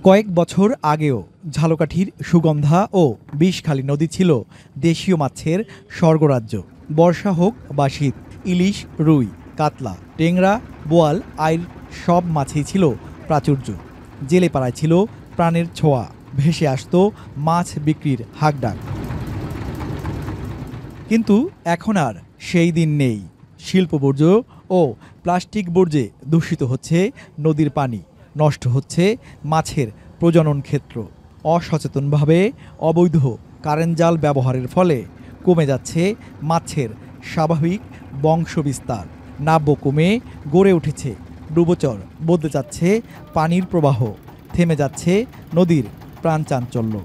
কয়েক বছর আগেও ঝালকাঠির সুগন্ধা ও বিষখালী নদী ছিল দেশীয় মাছের স্বর্গরাজ্য। বর্ষা হোক বা শীত, ইলিশ, রুই, কাতলা, টেংরা, বোয়াল, আইর সব মাছই ছিল প্রাচুর্য। জেলে পাড়ায় ছিল প্রাণের ছোঁয়া, ভেসে আসতো মাছ বিক্রির হাকডাক। কিন্তু এখন আর সেই দিন নেই। শিল্পবর্জ্য ও প্লাস্টিক বর্জ্যে দূষিত হচ্ছে নদীর পানি, নষ্ট হচ্ছে মাছের প্রজনন ক্ষেত্র। অসচেতনভাবে অবৈধ কারেন্ট জাল ব্যবহারের ফলে কমে যাচ্ছে মাছের স্বাভাবিক বংশবিস্তার। নাব্য কমে গড়ে উঠেছে ডুবোচর, বদলে যাচ্ছে পানির প্রবাহ, থেমে যাচ্ছে নদীর প্রাণচাঞ্চল্য।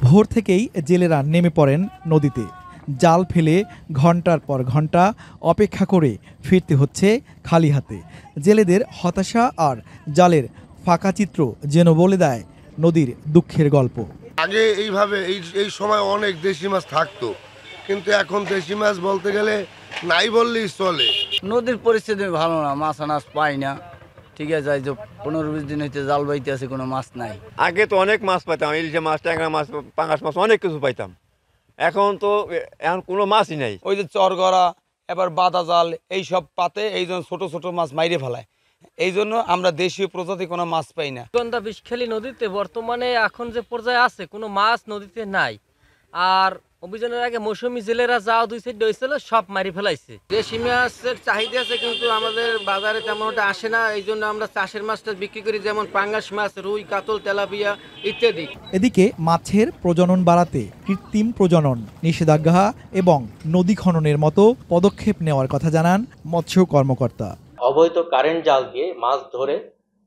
ভোর থেকেই জেলেরা নেমে পড়েন নদীতে। জাল ফেলে ঘন্টার পর ঘন্টা অপেক্ষা করে ফিরতে হচ্ছে খালি হাতে। জেলেদের হতাশা আর জালের ফাঁকা চিত্র যেন বলে দেয় নদীর দুঃখের গল্প। আগে এইভাবে এই সময় অনেক দেশি মাছ থাকতো, কিন্তু এখন দেশি মাছ বলতে গেলে নাই বললেই চলে। নদীর পরিস্থিতি ভালো না, মাছ আনাজ পাই না। ঠিক আছে, যে 15-20 দিন হইতে জাল বাইতে আছে, কোনো মাছ নাই। আগে তো অনেক মাছ পাইতাম, ইলিশে মাছ, ট্যাংরা মাছ, পাঙ্গাস মাছ, অনেক কিছু পাইতাম। এখন কোনো মাছই নাই। ওই যে চরগড়া, এবার বাদা জাল, এই সব পাতে এই জন্য ছোট ছোট মাছ মাইরে ফেলায়। এই জন্য আমরা দেশীয় প্রজাতি কোনো মাছ পাই না। সুগন্ধা বিষখালী নদীতে বর্তমানে এখন যে পর্যায়ে আছে, কোনো মাছ নদীতে নাই। আর অভিযানের আগে মৌসুমী জেলেরা যা 2 সাইড হয়েছিল সব মারি ফেলাইছে। দেশি মাছের চাহিদা আছে, কিন্তু আমাদের বাজারে তেমন ওটা আসে না। এই জন্য আমরা চাষের মাছটা বিক্রি করি, যেমন পাঙ্গাস মাছ, রুই, কাতল, তেলাপিয়া ইত্যাদি। এদিকে মাছের প্রজনন বাড়াতে কৃত্রিম প্রজনন, নিষেধাজ্ঞা এবং নদী খননের মতো পদক্ষেপ নেওয়ার কথা জানান মৎস্য কর্মকর্তা। অবৈধ কারেন্ট জাল দিয়ে মাছ ধরে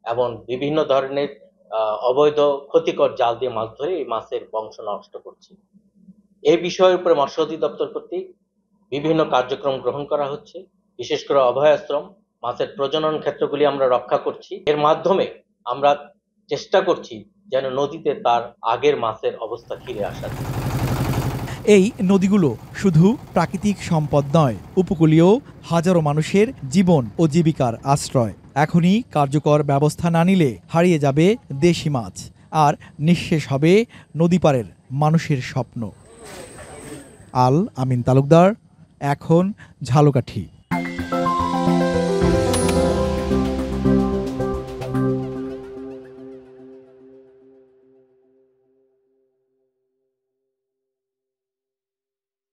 এবং বিভিন্ন ধরনের অবৈধ ক্ষতিকর জাল দিয়ে মাছ ধরে এই মাছের বংশ নষ্ট করছে। এই বিষয়ের উপরে মৎস্য অধিদপ্তর কর্তৃক বিভিন্ন কার্যক্রম গ্রহণ করা হচ্ছে। বিশেষ করে অভয়াশ্রম, মাছের প্রজনন ক্ষেত্রগুলি আমরা রক্ষা করছি। এর মাধ্যমে আমরা চেষ্টা করছি যেন নদীতে তার আগের মাছের অবস্থা ফিরে আসা যায়। এই নদীগুলো শুধু প্রাকৃতিক সম্পদ নয়, উপকূলীয় হাজারো মানুষের জীবন ও জীবিকার আশ্রয়। এখনই কার্যকর ব্যবস্থা না নিলে হারিয়ে যাবে দেশি মাছ, আর নিঃশেষ হবে নদীপাড়ের মানুষের স্বপ্ন। আল আমিন তালুকদার, এখন ঝালকাঠি।